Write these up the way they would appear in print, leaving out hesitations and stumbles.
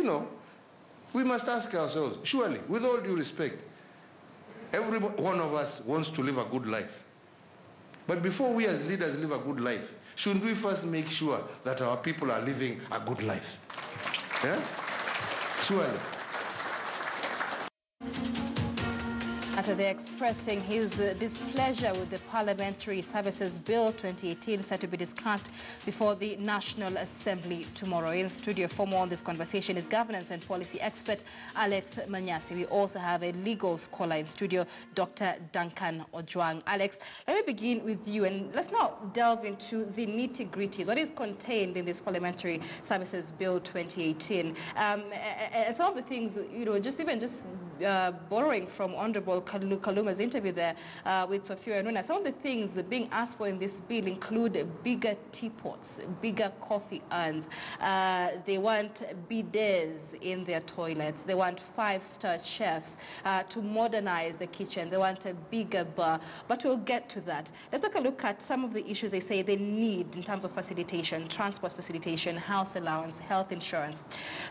know, we must ask ourselves, surely, with all due respect, every one of us wants to live a good life. But before we as leaders live a good life, shouldn't we first make sure that our people are living a good life? Yeah? Surely. After they're expressing his displeasure with the Parliamentary Services Bill 2018 set to be discussed before the National Assembly tomorrow. In studio for more on this conversation is governance and policy expert Alex Manyasi. We also have a legal scholar in studio, Dr. Duncan Ojwang. Alex, let me begin with you and let's now delve into the nitty-gritties. What is contained in this Parliamentary Services Bill 2018? And some of the things, you know, just borrowing from Honorable Kaluma's interview there with Sophia Nuna, some of the things being asked for in this bill include bigger teapots, bigger coffee urns. They want bidets in their toilets. They want 5-star chefs to modernize the kitchen. They want a bigger bar. But we'll get to that. Let's take a look at some of the issues they say they need in terms of facilitation, transport facilitation, house allowance, health insurance.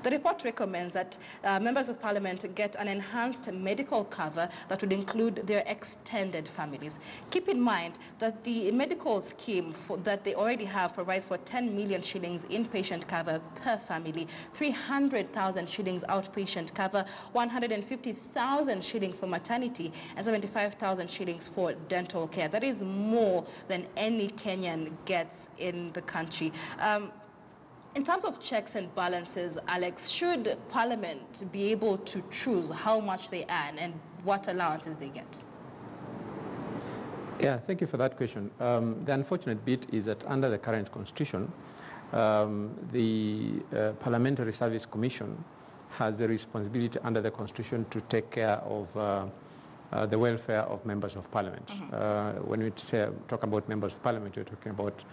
The report recommends that members of parliament get an enhanced medical cover that would include their extended families. Keep in mind that the medical scheme that they already have provides for 10 million shillings inpatient cover per family, 300,000 shillings outpatient cover, 150,000 shillings for maternity, and 75,000 shillings for dental care. That is more than any Kenyan gets in the country. In terms of checks and balances, Alex, should Parliament be able to choose how much they earn and what allowances they get? Yeah, thank you for that question. The unfortunate bit is that under the current constitution, the Parliamentary Service Commission has the responsibility under the constitution to take care of the welfare of members of parliament. When we talk about members of parliament, we're talking about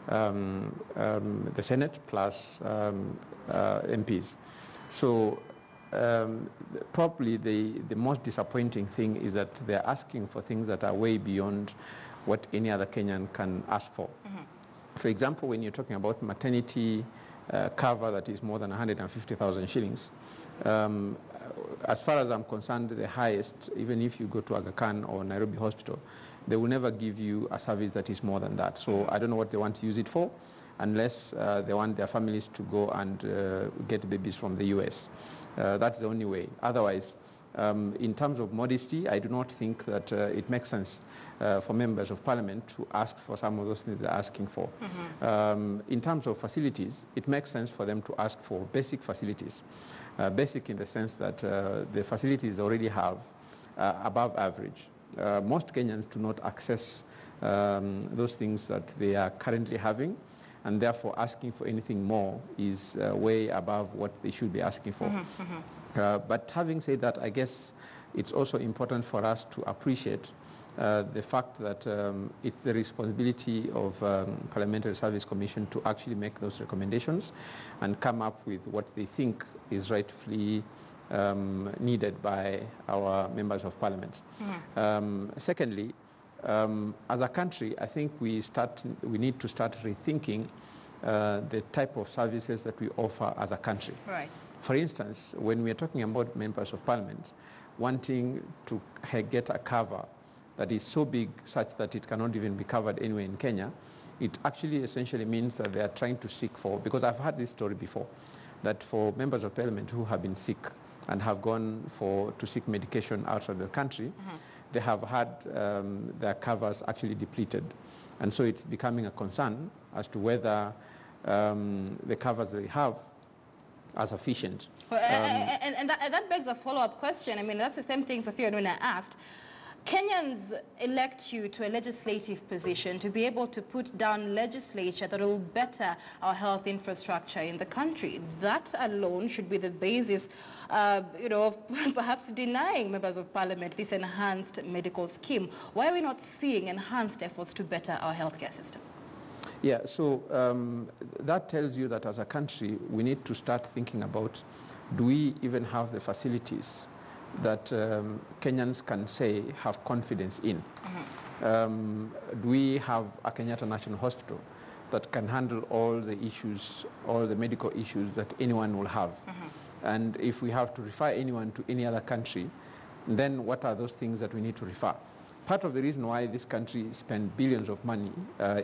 the Senate plus MPs. So probably the most disappointing thing is that they're asking for things that are way beyond what any other Kenyan can ask for. For example, when you're talking about maternity cover that is more than 150,000 shillings, as far as I'm concerned, the highest, even if you go to Aga Khan or Nairobi Hospital, they will never give you a service that is more than that. So I don't know what they want to use it for, unless they want their families to go and get babies from the US. That's the only way. Otherwise, in terms of modesty, I do not think that it makes sense for members of parliament to ask for some of those things they're asking for. In terms of facilities, it makes sense for them to ask for basic facilities. Basic in the sense that the facilities already have above average. Most Kenyans do not access those things that they are currently having, and therefore asking for anything more is way above what they should be asking for. But having said that, I guess it's also important for us to appreciate the fact that it's the responsibility of Parliamentary Service Commission to actually make those recommendations and come up with what they think is rightfully needed by our members of parliament. Secondly, as a country, I think we need to start rethinking the type of services that we offer as a country. Right. For instance, when we are talking about members of parliament wanting to get a cover that is so big such that it cannot even be covered anywhere in Kenya, it actually essentially means that they are trying to seek for, because I've heard this story before, that for members of parliament who have been sick and have gone to seek medication outside the country, they have had their covers actually depleted. And so it's becoming a concern as to whether the covers they have are sufficient. Well, and that begs a follow-up question. I mean, that's the same thing Sophia Nuna asked. Kenyans elect you to a legislative position to be able to put down legislation that will better our health infrastructure in the country. That alone should be the basis, of perhaps denying members of parliament this enhanced medical scheme. Why are we not seeing enhanced efforts to better our healthcare system? Yeah, so that tells you that as a country, we need to start thinking about, do we even have the facilities that Kenyans can say have confidence in? Do we have a Kenyatta National Hospital that can handle all the issues, all the medical issues that anyone will have? And if we have to refer anyone to any other country, then what are those things that we need to refer? Part of the reason why this country spent billions of money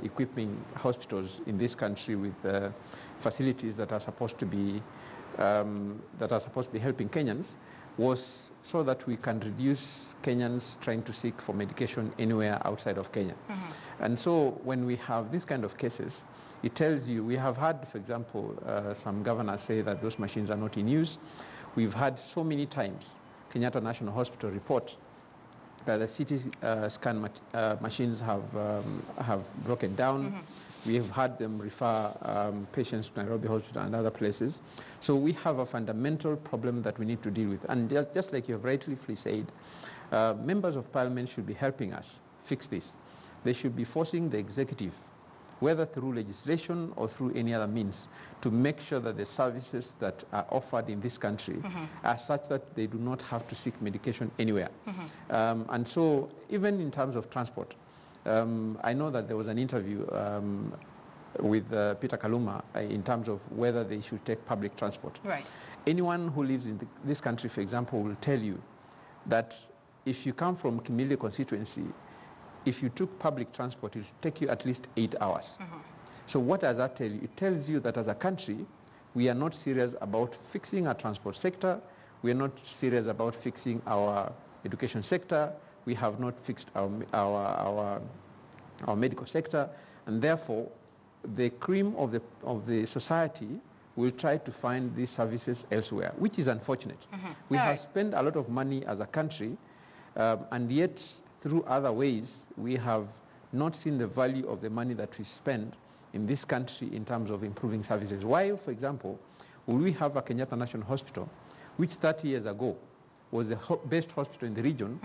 equipping hospitals in this country with facilities that are supposed to be helping Kenyans was so that we can reduce Kenyans trying to seek for medication anywhere outside of Kenya. And so when we have these kind of cases, it tells you, we have had, for example, some governors say that those machines are not in use. We've had so many times Kenyatta National Hospital report that the CT scan machines have broken down. We have had them refer patients to Nairobi Hospital and other places. So we have a fundamental problem that we need to deal with. And just like you have rightly said, members of parliament should be helping us fix this. They should be forcing the executive, whether through legislation or through any other means, to make sure that the services that are offered in this country are such that they do not have to seek medication anywhere. And so even in terms of transport, I know that there was an interview with Peter Kaluma in terms of whether they should take public transport. Right. Anyone who lives in this country, for example, will tell you that if you come from Kimilili constituency, if you took public transport, it would take you at least 8 hours. So what does that tell you? It tells you that as a country, we are not serious about fixing our transport sector. We are not serious about fixing our education sector. We have not fixed our medical sector. And therefore, the cream of the society will try to find these services elsewhere, which is unfortunate. We have spent a lot of money as a country, and yet through other ways, we have not seen the value of the money that we spend in this country in terms of improving services. Why, for example, will we have a Kenyatta National Hospital, which 30 years ago was the best hospital in the region,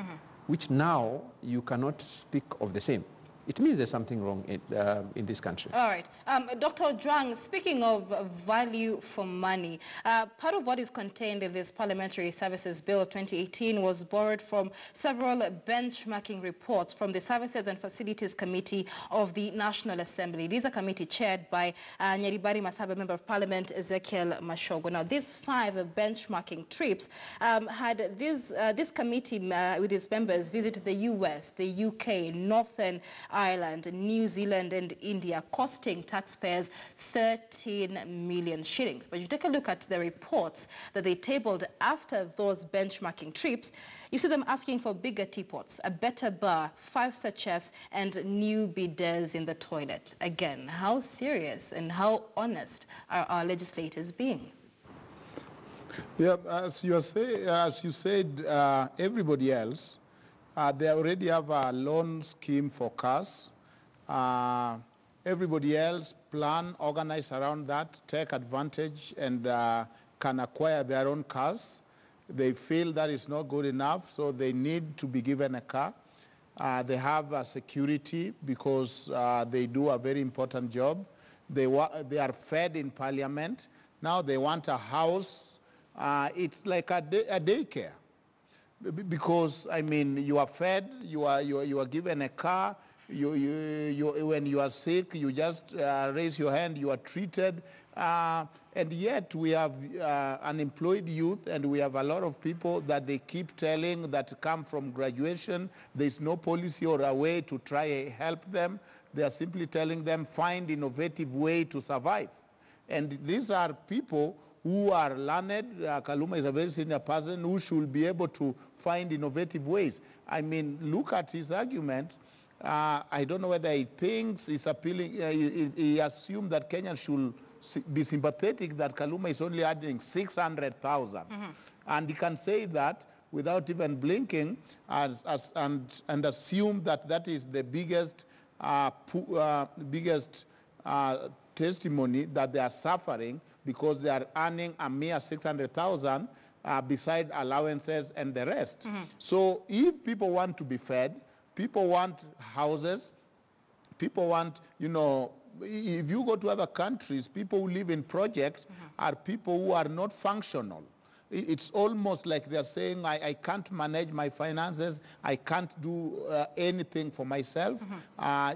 which now you cannot speak of the same? It means there's something wrong in this country. All right. Dr. Ojwang, speaking of value for money, part of what is contained in this Parliamentary Services Bill 2018 was borrowed from several benchmarking reports from the Services and Facilities Committee of the National Assembly. It is a committee chaired by Nyaribari Masabe, Member of Parliament Ezekiel Mashogo. Now, these 5 benchmarking trips had this committee with its members visit the US, the UK, Northern Ireland, New Zealand and India, costing taxpayers 13 million shillings. But you take a look at the reports that they tabled after those benchmarking trips, you see them asking for bigger teapots, a better bar, 5-star chefs and new bidets in the toilet. Again, how serious and how honest are our legislators being? Yeah, as you said, everybody else, they already have a loan scheme for cars. Everybody else plan, organize around that, take advantage and can acquire their own cars. They feel that is not good enough, so they need to be given a car. They have security because they do a very important job. They are fed in parliament. Now they want a house. It's like a daycare. Because, I mean, you are fed, you are given a car, when you are sick, you just raise your hand, you are treated. And yet we have unemployed youth, and we have a lot of people that they keep telling that come from graduation. There's no policy or a way to try and help them. They are simply telling them, find innovative way to survive. And these are people who are learned. Kaluma is a very senior person who should be able to find innovative ways. I mean, look at his argument. I don't know whether he thinks it's appealing. He assumed that Kenyans should be sympathetic that Kaluma is only adding 600,000. And he can say that without even blinking and assume that that is the biggest testimony that they are suffering because they are earning a mere 600,000 beside allowances and the rest. So if people want to be fed, people want houses, people want, you know, if you go to other countries, people who live in projects are people who are not functional. It's almost like they're saying, I can't manage my finances, I can't do anything for myself,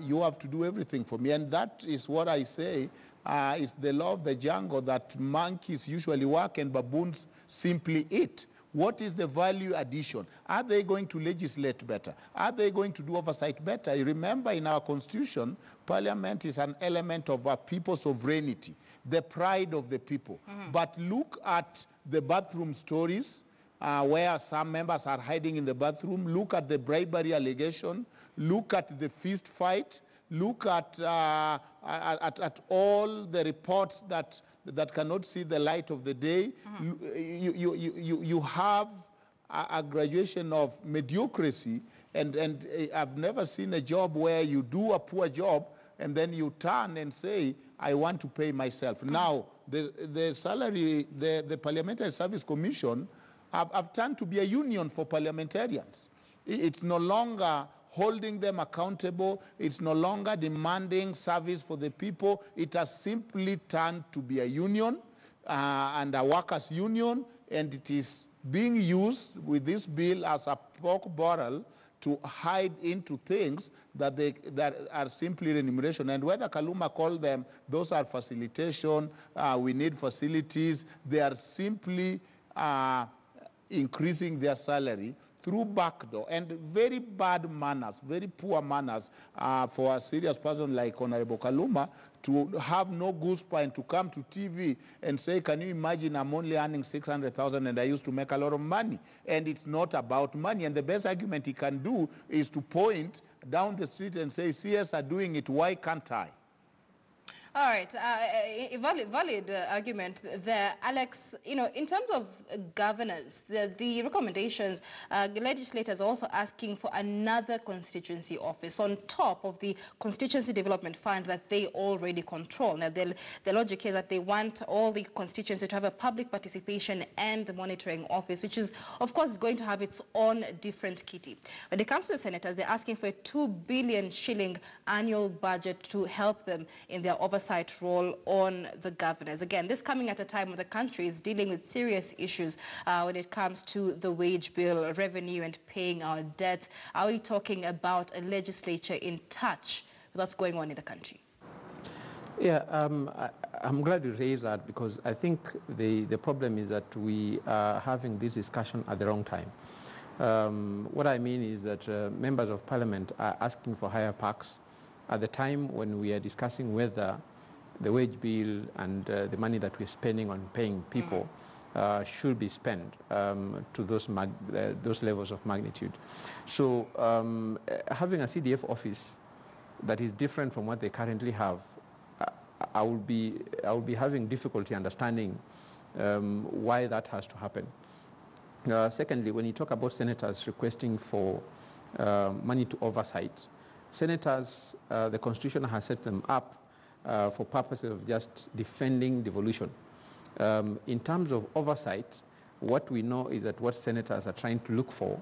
you have to do everything for me. And that is what I say, It's the law of the jungle that monkeys usually work and baboons simply eat. What is the value addition? Are they going to legislate better? Are they going to do oversight better? You remember in our constitution, parliament is an element of our people's sovereignty, the pride of the people. But look at the bathroom stories where some members are hiding in the bathroom. Look at the bribery allegation. Look at the fist fight. Look at all the reports that cannot see the light of the day. You have a graduation of mediocrity, and I've never seen a job where you do a poor job and then you turn and say, I want to pay myself. Now, the Parliamentary Service Commission have turned to be a union for parliamentarians. It's no longer holding them accountable. It's no longer demanding service for the people. It has simply turned to be a union and a workers' union, and it is being used with this bill as a pork barrel to hide into things that are simply remuneration. And whether Kaluma called them, those are facilitation, we need facilities, they are simply increasing their salary through backdoor, and very bad manners, very poor manners for a serious person like Honorable Kaluma to have no goosebumps and to come to TV and say, can you imagine, I'm only earning 600,000 and I used to make a lot of money. And it's not about money. And the best argument he can do is to point down the street and say, CS are doing it, why can't I? All right, a valid argument there. Alex, you know, in terms of governance, the recommendations, legislators are also asking for another constituency office on top of the constituency development fund that they already control. Now, the logic is that they want all the constituencies to have a public participation and monitoring office, which is, of course, going to have its own different kitty. When it comes to the senators, they're asking for a 2 billion shilling annual budget to help them in their oversight role on the governors. Again, this coming at a time when the country is dealing with serious issues when it comes to the wage bill, revenue, and paying our debts. Are we talking about a legislature in touch with what's going on in the country? Yeah, I'm glad you raised that, because I think the problem is that we are having this discussion at the wrong time. What I mean is that members of parliament are asking for higher packs at the time when we are discussing whether the wage bill and the money that we're spending on paying people should be spent to those levels of magnitude. So having a CDF office that is different from what they currently have, I will be having difficulty understanding why that has to happen. Secondly, when you talk about senators requesting for money to oversight, senators, the Constitution has set them up for purposes of just defending devolution. In terms of oversight, what we know is that what senators are trying to look for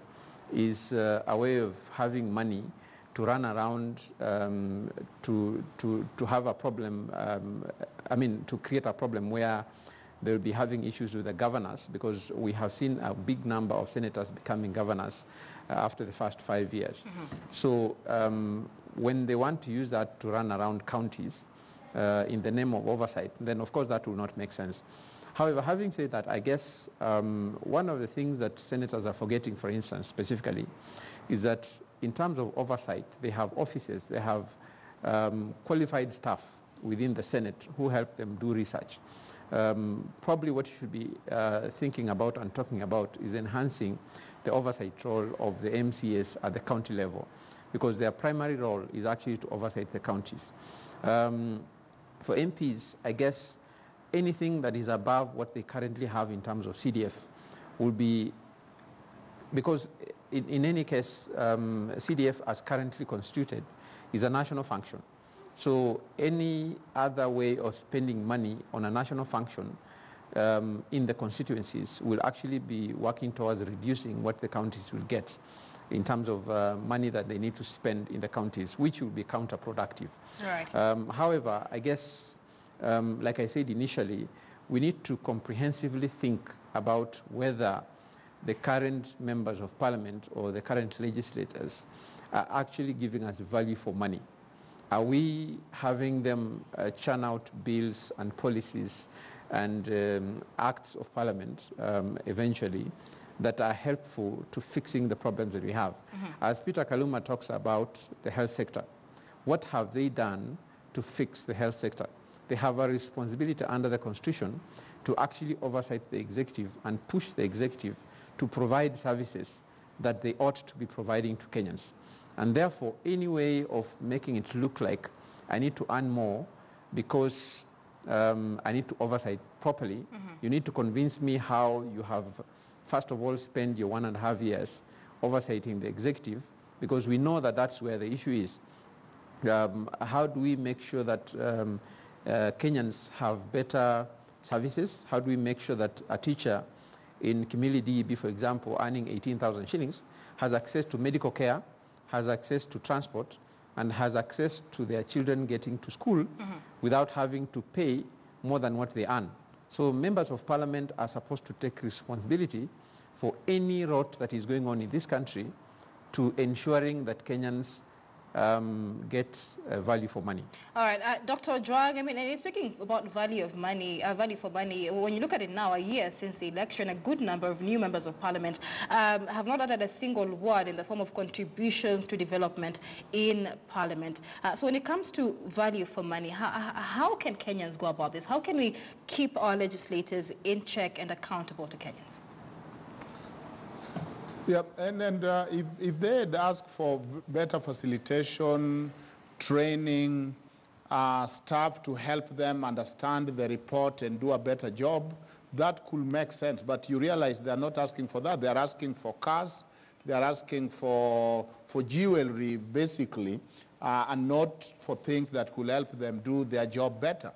is a way of having money to run around to have a problem, to create a problem where they'll be having issues with the governors, because we have seen a big number of senators becoming governors after the first 5 years. So when they want to use that to run around counties in the name of oversight, then of course that will not make sense. However, having said that, I guess one of the things that senators are forgetting, for instance, specifically, is that in terms of oversight, they have offices, they have qualified staff within the Senate who help them do research. Probably what you should be thinking about and talking about is enhancing the oversight role of the MCAs at the county level, because their primary role is actually to oversight the counties. For MPs, I guess anything that is above what they currently have in terms of CDF will be, because in any case, CDF as currently constituted is a national function. So any other way of spending money on a national function in the constituencies will actually be working towards reducing what the counties will get in terms of money that they need to spend in the counties, which will be counterproductive. Right. However, I guess, like I said initially, we need to comprehensively think about whether the current members of parliament or the current legislators are actually giving us value for money. Are we having them churn out bills and policies and acts of parliament eventually that are helpful to fixing the problems that we have? As Peter Kaluma talks about the health sector, what have they done to fix the health sector? They have a responsibility under the Constitution to actually oversight the executive and push the executive to provide services that they ought to be providing to Kenyans. And therefore, any way of making it look like I need to earn more because I need to oversight properly, you need to convince me how you have, first of all, spent your 1.5 years oversighting the executive, because we know that that's where the issue is. How do we make sure that Kenyans have better services? How do we make sure that a teacher in Kimili DEB, for example, earning 18,000 shillings, has access to medical care, has access to transport, and has access to their children getting to school without having to pay more than what they earn? So members of parliament are supposed to take responsibility for any rot that is going on in this country to ensuring that Kenyans get value for money. All right, Dr. Ojwang, I mean, and speaking about value for money, when you look at it now, a year since the election, a good number of new members of parliament have not added a single word in the form of contributions to development in parliament. So when it comes to value for money, how can Kenyans go about this? How can we keep our legislators in check and accountable to Kenyans? Yeah, and if they had asked for better facilitation, training, staff to help them understand the report and do a better job, that could make sense. But you realize they're not asking for that. They're asking for cars, they're asking for jewelry, basically, and not for things that could help them do their job better.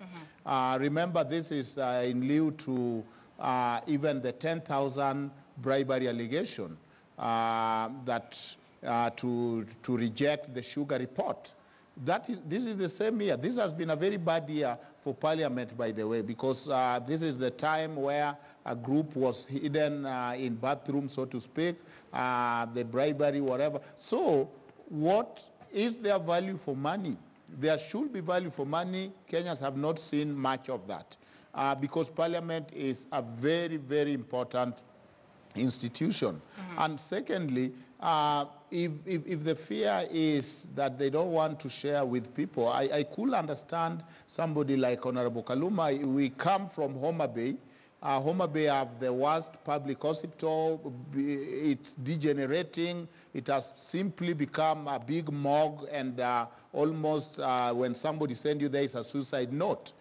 Remember, this is in lieu to even the 10,000 bribery allegation. To reject the sugar report. This is the same year. This has been a very bad year for parliament, by the way, because this is the time where a group was hidden in bathroom, so to speak, the bribery, whatever. So what is their value for money? There should be value for money. Kenyans have not seen much of that because parliament is a very, very important institution. And secondly, if the fear is that they don't want to share with people, I could understand somebody like Honorable Kaluma. We come from Homa Bay. Homa Bay have the worst public hospital. It's degenerating. It has simply become a big morgue, and almost when somebody sends you there, it's a suicide note.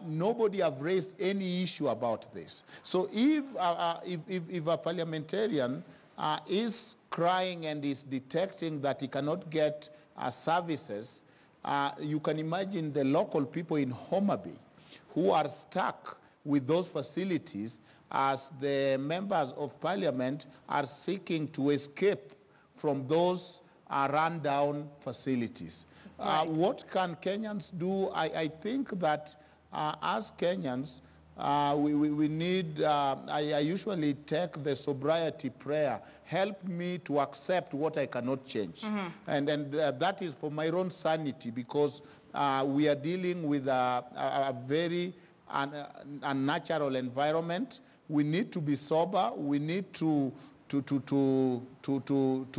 Nobody have raised any issue about this. So if a parliamentarian is crying and is detecting that he cannot get services, you can imagine the local people in Homa Bay who are stuck with those facilities as the members of parliament are seeking to escape from those run-down facilities. Right. What can Kenyans do? I think that as Kenyans, we need, I usually take the sobriety prayer, help me to accept what I cannot change. And that is for my own sanity, because we are dealing with a very unnatural environment. We need to be sober. We need to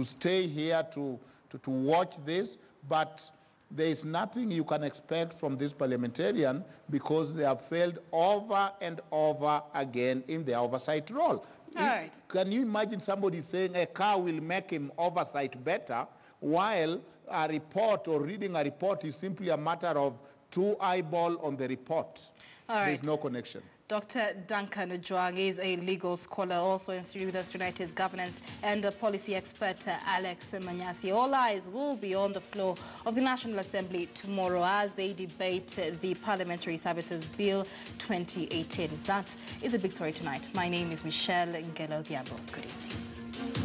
stay here to watch this, but there is nothing you can expect from this parliamentarian because they have failed over and over again in their oversight role. Right. Can you imagine somebody saying a car will make him oversight better, while a report or reading a report is simply a matter of 2 eyeballs on the report? There's no connection. Dr. Duncan Ojwang is a legal scholar, also in studio with us tonight is governance and policy expert Alex Manyasi. All eyes will be on the floor of the National Assembly tomorrow as they debate the Parliamentary Services Bill 2018. That is a big story tonight. My name is Michelle Ngelo Diabo. Good evening.